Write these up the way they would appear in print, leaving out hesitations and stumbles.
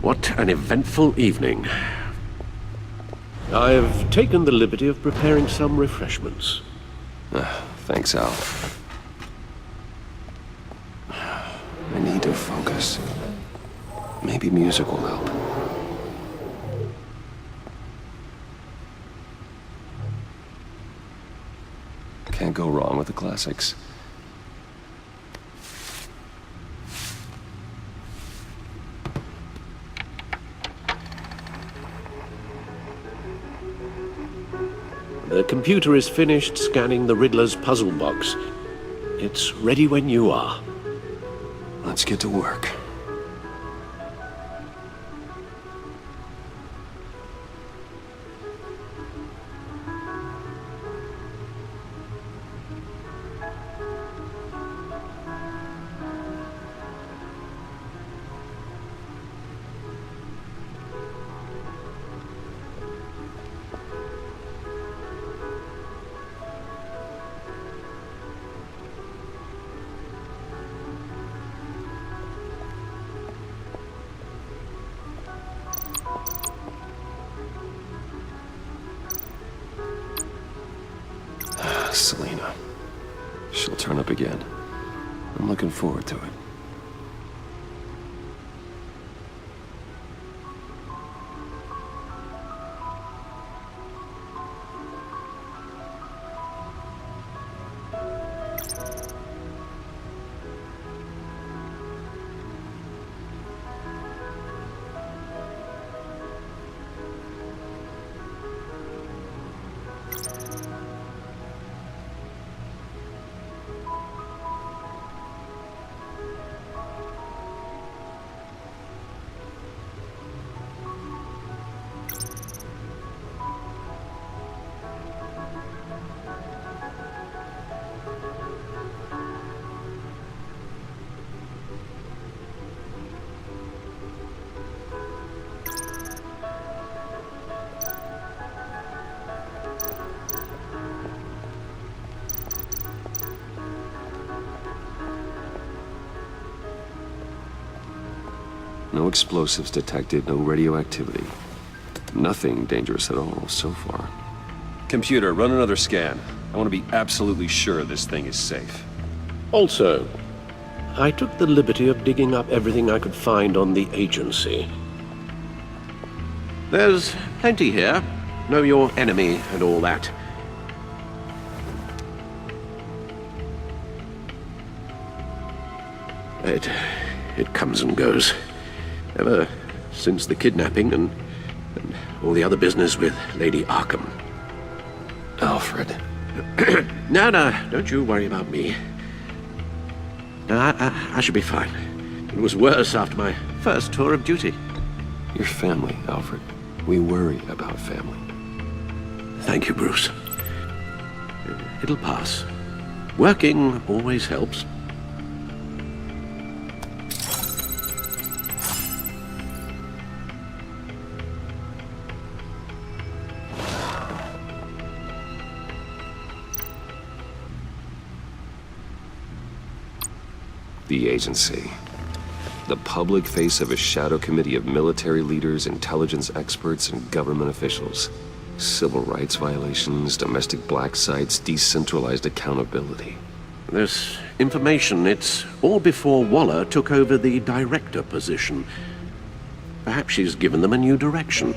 What an eventful evening. I've taken the liberty of preparing some refreshments. Thanks, Al. I need to focus. Maybe music will help. Can't go wrong with the classics. The computer is finished scanning the Riddler's puzzle box. It's ready when you are. Let's get to work. Selena. She'll turn up again. I'm looking forward to it. No explosives detected, no radioactivity. Nothing dangerous at all so far. Computer, run another scan. I want to be absolutely sure this thing is safe. Also, I took the liberty of digging up everything I could find on the agency. There's plenty here. Know your enemy and all that. It comes and goes. Ever since the kidnapping and all the other business with Lady Arkham. Alfred. No, don't you worry about me. No, I should be fine. It was worse after my first tour of duty. Your family, Alfred. We worry about family. Thank you, Bruce. It'll pass. Working always helps. The agency. The public face of a shadow committee of military leaders, intelligence experts, and government officials. Civil rights violations, domestic black sites, decentralized accountability. This information, it's all before Waller took over the director position. Perhaps she's given them a new direction.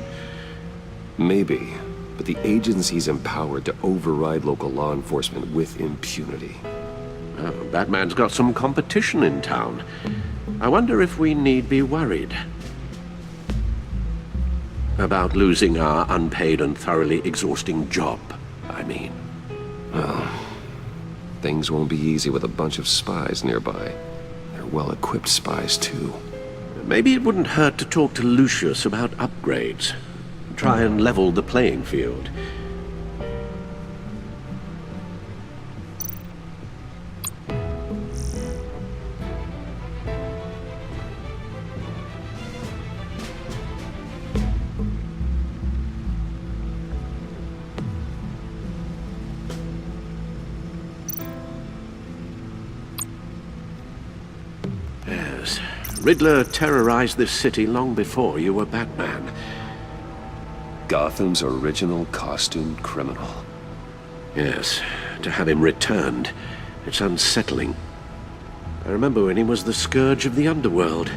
Maybe, but the agency's empowered to override local law enforcement with impunity. Batman's got some competition in town. I wonder if we need be worried about losing our unpaid and thoroughly exhausting job, I mean. Well, things won't be easy with a bunch of spies nearby. They're well-equipped spies, too. Maybe it wouldn't hurt to talk to Lucius about upgrades. Try and level the playing field. Riddler terrorized this city long before you were Batman. Gotham's original costumed criminal. Yes, to have him returned, it's unsettling. I remember when he was the scourge of the underworld.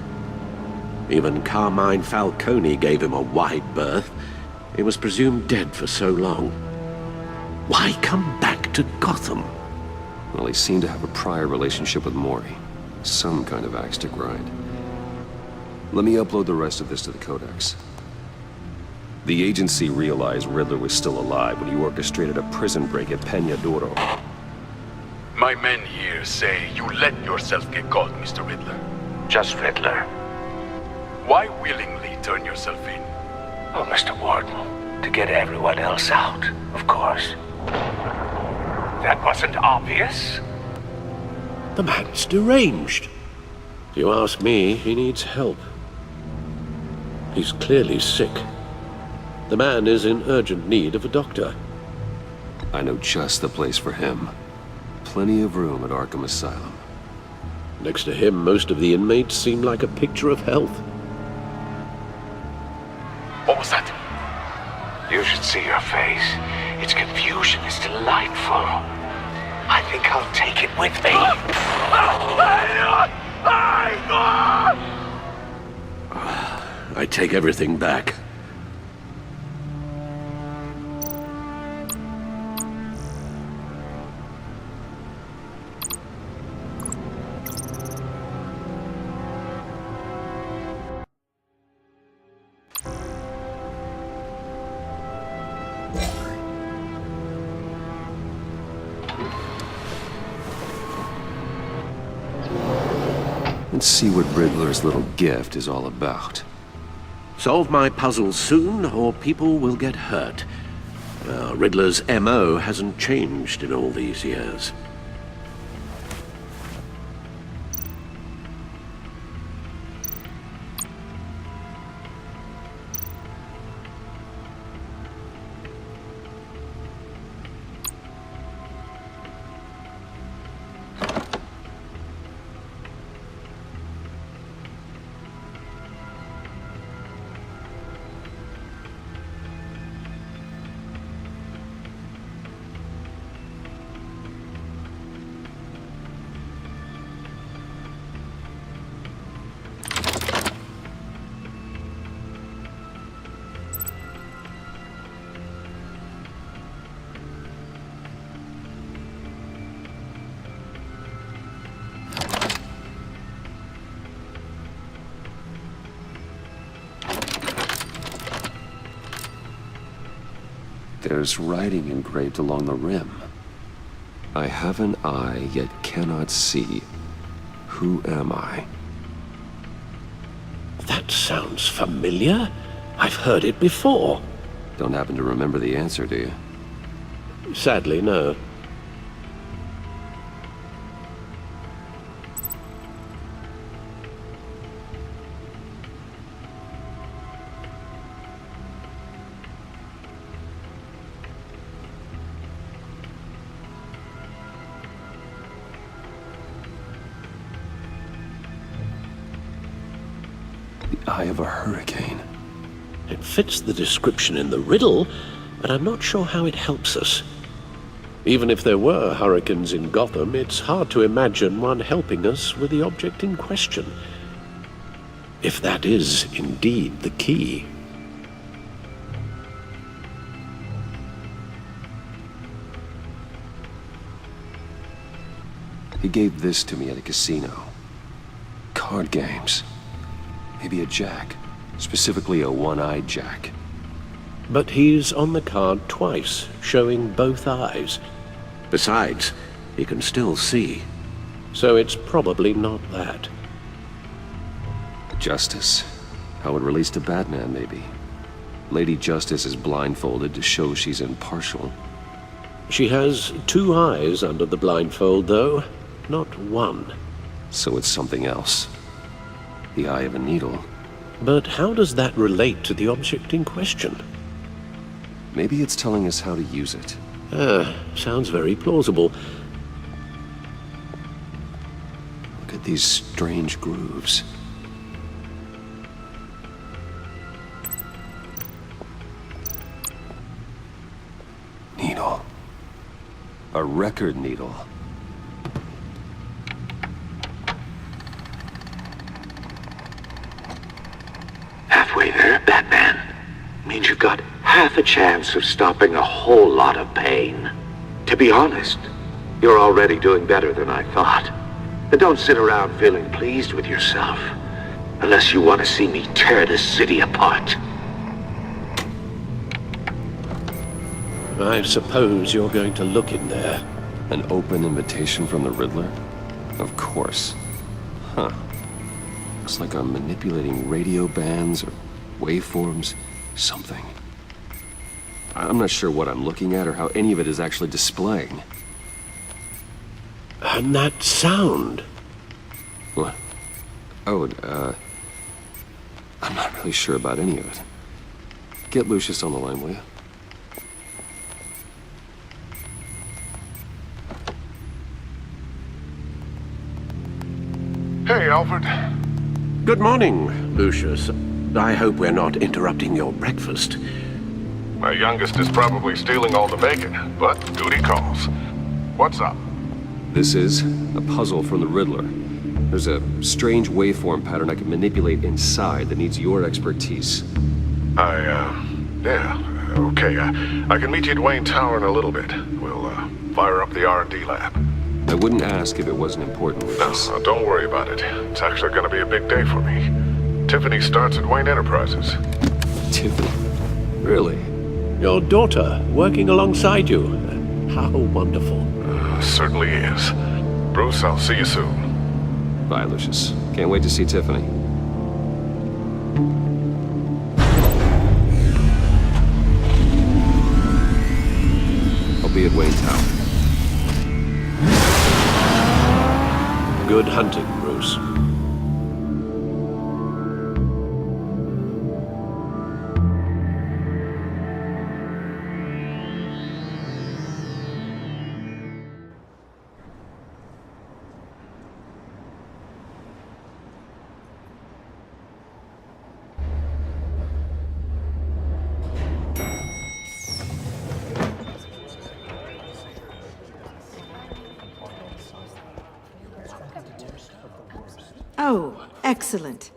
Even Carmine Falcone gave him a wide berth. He was presumed dead for so long. Why come back to Gotham? Well, he seemed to have a prior relationship with Mori. Some kind of axe to grind. Let me upload the rest of this to the Codex. The agency realized Riddler was still alive when he orchestrated a prison break at Peña Duro. My men here say you let yourself get caught, Mr. Riddler. Just Riddler. Why willingly turn yourself in? Oh, Mr. Warden, to get everyone else out, of course. That wasn't obvious. The man's deranged. If you ask me, he needs help. He's clearly sick. The man is in urgent need of a doctor. I know just the place for him. Plenty of room at Arkham Asylum. Next to him, most of the inmates seem like a picture of health. What was that? You should see your face. Its confusion is delightful. I think I'll take it with me. I take everything back. Let's see what Riddler's little gift is all about. Solve my puzzles soon, or people will get hurt. Riddler's MO hasn't changed in all these years. There's writing engraved along the rim. I have an eye, yet cannot see. Who am I? That sounds familiar. I've heard it before. Don't happen to remember the answer, do you? Sadly, no. Eye of a hurricane. It fits the description in the riddle, but I'm not sure how it helps us. Even if there were hurricanes in Gotham, it's hard to imagine one helping us with the object in question. If that is indeed the key. He gave this to me at a casino. Card games. Maybe a jack. Specifically a one-eyed jack. But he's on the card twice, showing both eyes. Besides, he can still see. So it's probably not that. Justice. How it relates to Batman, maybe. Lady Justice is blindfolded to show she's impartial. She has two eyes under the blindfold, though, not one. So it's something else. The eye of a needle. But how does that relate to the object in question? Maybe it's telling us how to use it. Sounds very plausible. Look at these strange grooves. A record needle. Halfway there, Batman. Means you've got half a chance of stopping a whole lot of pain. To be honest, you're already doing better than I thought. And don't sit around feeling pleased with yourself. Unless you want to see me tear this city apart. I suppose you're going to look in there. An open invitation from the Riddler? Of course. Huh. Looks like I'm manipulating radio bands or waveforms. Something. I'm not sure what I'm looking at or how any of it is actually displaying. And that sound. What? Oh, I'm not really sure about any of it. Get Lucius on the line, will you? Hey, Alfred. Good morning, Lucius. I hope we're not interrupting your breakfast. My youngest is probably stealing all the bacon, but duty calls. What's up? This is a puzzle from the Riddler. There's a strange waveform pattern I can manipulate inside that needs your expertise. Yeah, okay. I can meet you at Wayne Tower in a little bit. We'll, fire up the R&D lab. I wouldn't ask if it wasn't important, No, Lucius. don't worry about it. It's actually gonna be a big day for me. Tiffany starts at Wayne Enterprises. Tiffany? Really? Your daughter working alongside you. How wonderful. Certainly is. Bruce, I'll see you soon. Bye, Lucius. Can't wait to see Tiffany. I'll be at Wayne Tower. Good hunting, Bruce. Oh, excellent.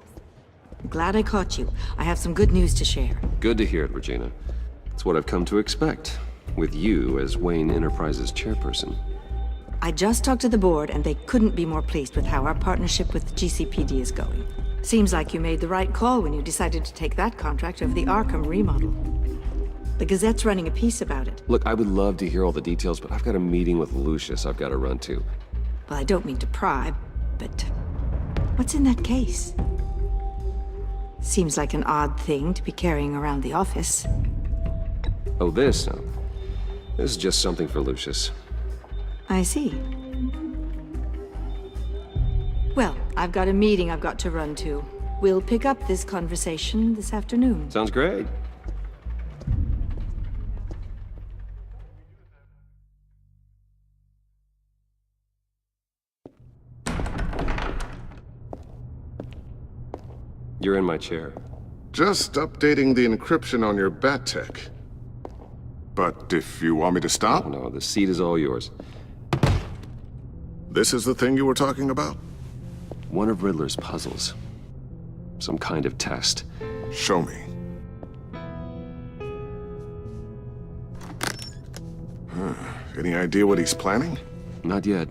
Glad I caught you. I have some good news to share. Good to hear it, Regina. It's what I've come to expect, with you as Wayne Enterprises chairperson. I just talked to the board, and they couldn't be more pleased with how our partnership with GCPD is going. Seems like you made the right call when you decided to take that contract over the Arkham remodel. The Gazette's running a piece about it. Look, I would love to hear all the details, but I've got a meeting with Lucius I've got to run to. Well, I don't mean to pry, but what's in that case? Seems like an odd thing to be carrying around the office. Oh, this? No. This is just something for Lucius. I see. Well, I've got a meeting I've got to run to. We'll pick up this conversation this afternoon. Sounds great. You're in my chair. Just updating the encryption on your bat tech. But if you want me to stop, Oh, no, the seat is all yours. this is the thing you were talking about? One of Riddler's puzzles. Some kind of test. Show me. Any idea what he's planning? Not yet.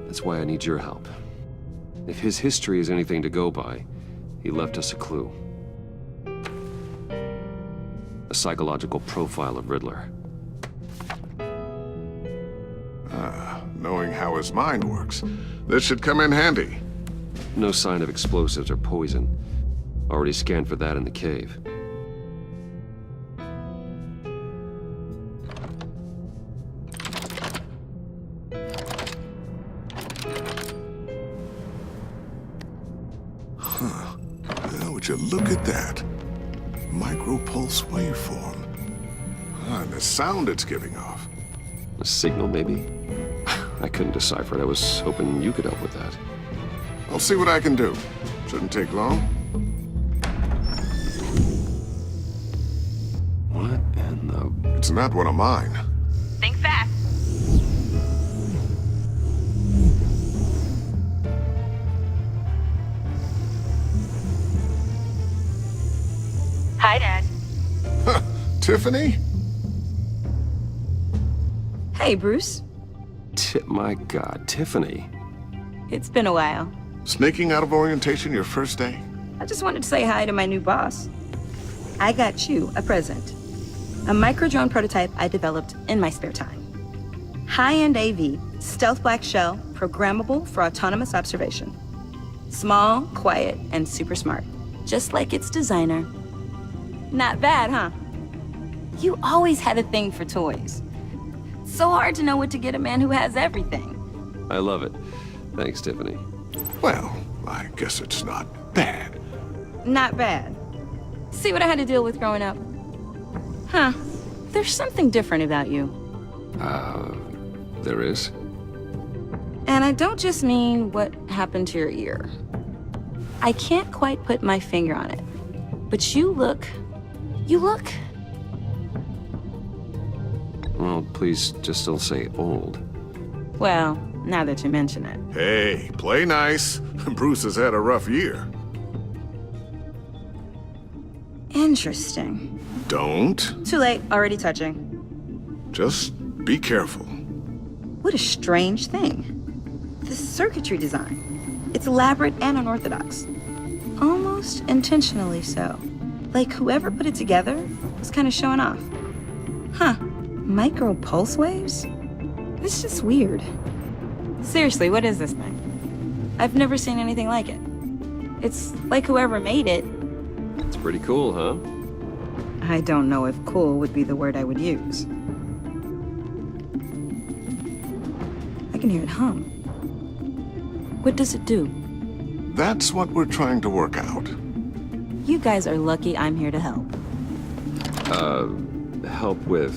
That's why I need your help. If his history is anything to go by, he left us a clue. A psychological profile of Riddler. Knowing how his mind works, this should come in handy. No sign of explosives or poison. Already scanned for that in the cave. Would you look at that? Micropulse waveform. And the sound it's giving off. A signal, maybe? I couldn't decipher it. I was hoping you could help with that. I'll see what I can do. Shouldn't take long. What in the... It's not one of mine. Think fast. Hi, Dad. Tiffany? Hey, Bruce. My God, Tiffany. It's been a while. Sneaking out of orientation your first day? I just wanted to say hi to my new boss. I got you a present. A micro-drone prototype I developed in my spare time. High-end AV, stealth black shell, programmable for autonomous observation. Small, quiet, and super smart. Just like its designer. Not bad, huh? You always had a thing for toys. So hard to know what to get a man who has everything. I love it. Thanks, Tiffany. Well, I guess it's not bad. Not bad. See what I had to deal with growing up? Huh. There's something different about you. There is? And I don't just mean what happened to your ear. I can't quite put my finger on it. But you look... Well, please just don't say old. Well, now that you mention it. Hey, play nice. Bruce has had a rough year. Interesting. Don't. Too late, already touching. Just be careful. What a strange thing. The circuitry design. It's elaborate and unorthodox. Almost intentionally so. Like whoever put it together was kind of showing off. Huh. Micro pulse waves? It's just weird. Seriously, what is this thing? I've never seen anything like it. It's like whoever made it. It's pretty cool, huh? I don't know if cool would be the word I would use. I can hear it hum. What does it do? That's what we're trying to work out. You guys are lucky I'm here to help. Help with...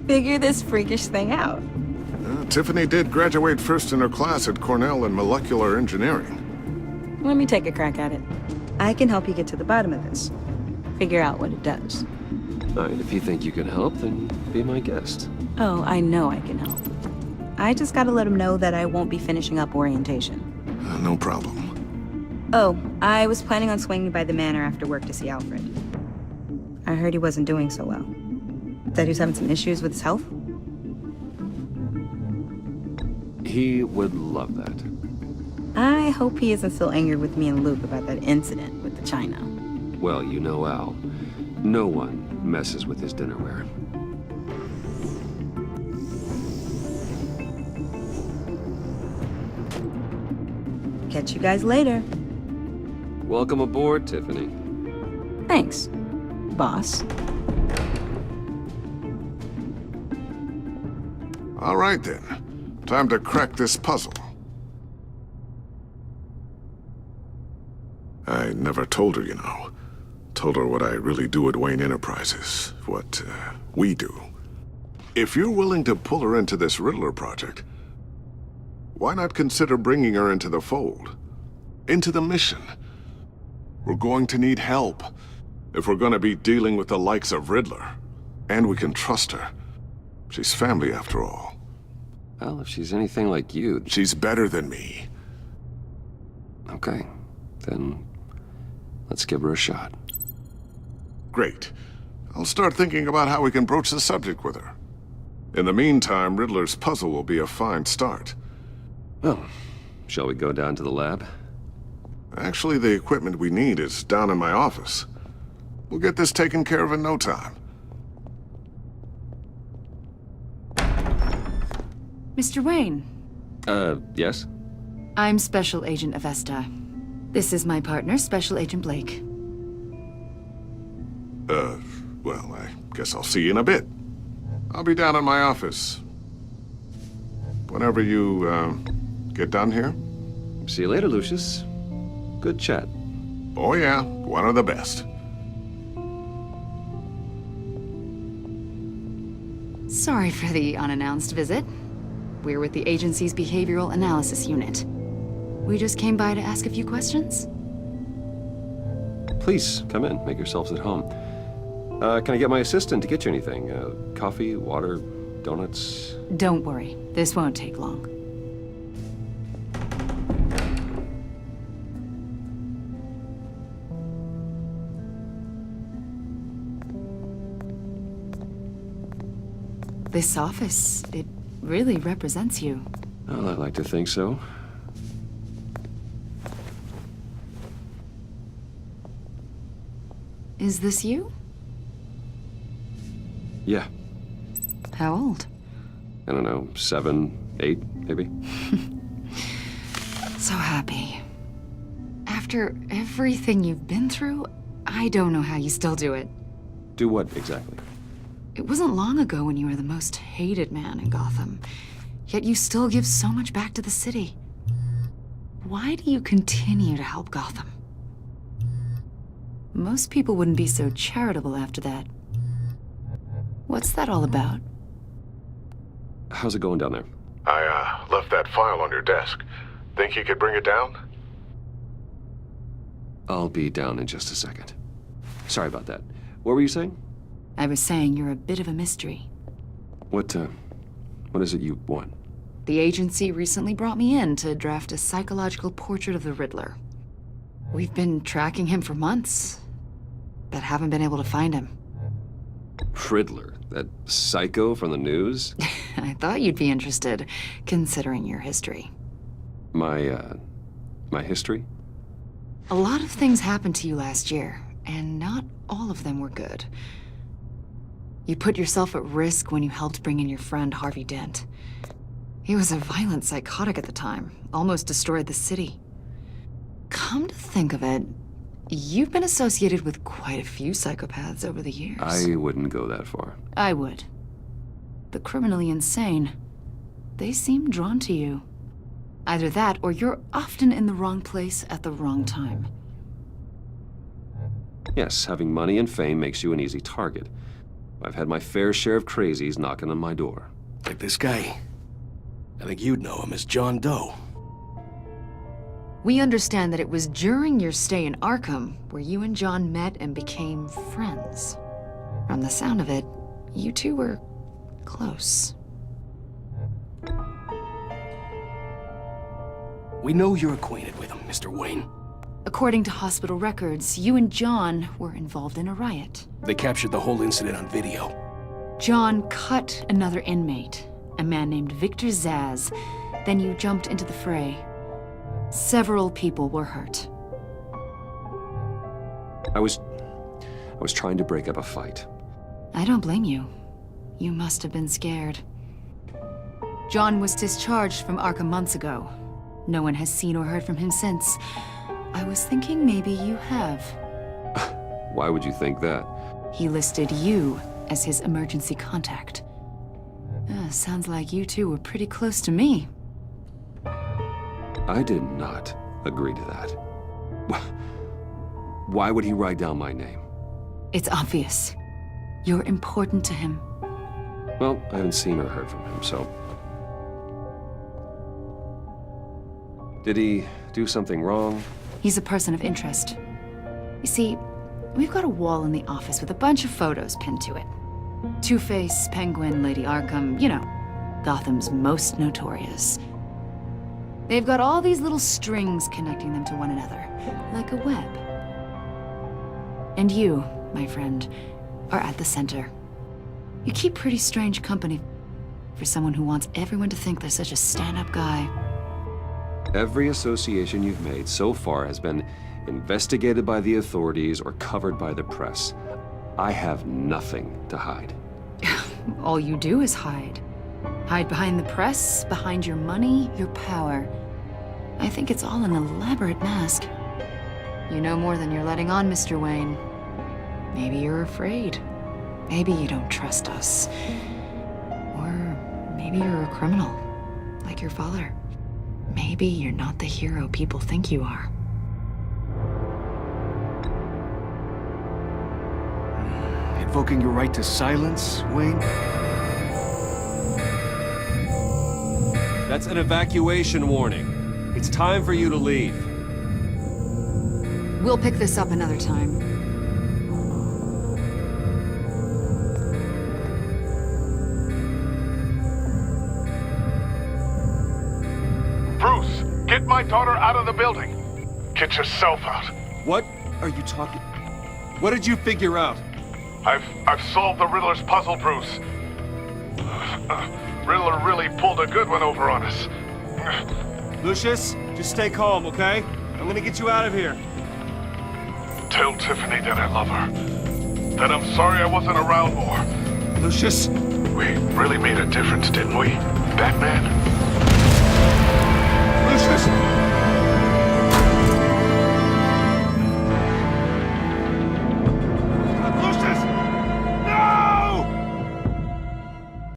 Figure this freakish thing out. Tiffany did graduate first in her class at Cornell in molecular engineering. Let me take a crack at it. I can help you get to the bottom of this. Figure out what it does. All right, if you think you can help, then be my guest. Oh, I know I can help. I just gotta let him know that I won't be finishing up orientation. No problem. Oh, I was planning on swinging by the manor after work to see Alfred. I heard he wasn't doing so well. That he was having some issues with his health? He would love that. I hope he isn't still angry with me and Luke about that incident with the china. Well, you know Al. No one messes with his dinnerware. Catch you guys later. Welcome aboard, Tiffany. Thanks, boss. All right then. Time to crack this puzzle. I never told her, you know. Told her what I really do at Wayne Enterprises. What, we do. If you're willing to pull her into this Riddler project, why not consider bringing her into the fold? Into the mission? We're going to need help if we're going to be dealing with the likes of Riddler. And we can trust her. She's family after all. Well, if she's anything like you... She's better than me. Okay, then let's give her a shot. Great. I'll start thinking about how we can broach the subject with her. In the meantime, Riddler's puzzle will be a fine start. Well, shall we go down to the lab? Actually, the equipment we need is down in my office. We'll get this taken care of in no time. Mr. Wayne. Yes? I'm Special Agent Avesta. This is my partner, Special Agent Blake. Well, I guess I'll see you in a bit. I'll be down in my office. Whenever you, get done here. See you later, Lucius. Good chat. Oh yeah, one of the best. Sorry for the unannounced visit. We're with the agency's Behavioral Analysis Unit. We just came by to ask a few questions. Please, come in. Make yourselves at home. Can I get my assistant to get you anything? Coffee, water, donuts? Don't worry, this won't take long. This office, it really represents you. Well, I'd like to think so. Is this you? Yeah, How old? I don't know, 7, 8, maybe? So happy. After everything you've been through, I don't know how you still do it. Do what, exactly? It wasn't long ago when you were the most hated man in Gotham, yet you still give so much back to the city. Why do you continue to help Gotham? Most people wouldn't be so charitable after that. What's that all about? How's it going down there? I left that file on your desk. Think you could bring it down? I'll be down in just a second. Sorry about that. What were you saying? I was saying you're a bit of a mystery. What is it you want? The agency recently brought me in to draft a psychological portrait of the Riddler. We've been tracking him for months, but haven't been able to find him. Riddler? That psycho from the news? I thought you'd be interested, considering your history. My history? A lot of things happened to you last year, and not all of them were good. You put yourself at risk when you helped bring in your friend Harvey Dent. He was a violent psychotic at the time, almost destroyed the city. Come to think of it, you've been associated with quite a few psychopaths over the years. I wouldn't go that far. I would. The criminally insane. They seem drawn to you. Either that, or you're often in the wrong place at the wrong time. Yes, having money and fame makes you an easy target. I've had my fair share of crazies knocking on my door. Like this guy. I think you'd know him as John Doe. We understand that it was during your stay in Arkham where you and John met and became friends. From the sound of it, you two were close. We know you're acquainted with him, Mr. Wayne. According to hospital records, you and John were involved in a riot. They captured the whole incident on video. John cut another inmate, a man named Victor Zsasz. Then you jumped into the fray. Several people were hurt. I was trying to break up a fight. I don't blame you. You must have been scared. John was discharged from Arkham months ago. No one has seen or heard from him since. I was thinking maybe you have. Why would you think that? He listed you as his emergency contact. Sounds like you two were pretty close to me. I did not agree to that. Why would he write down my name? It's obvious. You're important to him. Well, I haven't seen or heard from him, so... Did he do something wrong? He's a person of interest. You see, we've got a wall in the office with a bunch of photos pinned to it. Two-Face, Penguin, Lady Arkham, you know, Gotham's most notorious. They've got all these little strings connecting them to one another, like a web. And you, my friend, are at the center. You keep pretty strange company for someone who wants everyone to think they're such a stand-up guy. Every association you've made so far has been investigated by the authorities or covered by the press. I have nothing to hide. All you do is hide. Hide behind the press, behind your money, your power. I think it's all an elaborate mask. You know more than you're letting on, Mr. Wayne. Maybe you're afraid. Maybe you don't trust us. Or maybe you're a criminal, like your father. Maybe you're not the hero people think you are. Invoking your right to silence, Wayne? That's an evacuation warning. It's time for you to leave. We'll pick this up another time. Bruce, get my daughter out of the building. Get yourself out. What are you talking... What did you figure out? I've solved the Riddler's puzzle, Bruce. Riddler really pulled a good one over on us. Lucius, just stay calm, okay? I'm gonna get you out of here. Tell Tiffany that I love her. That I'm sorry I wasn't around more. Lucius? We really made a difference, didn't we, Batman?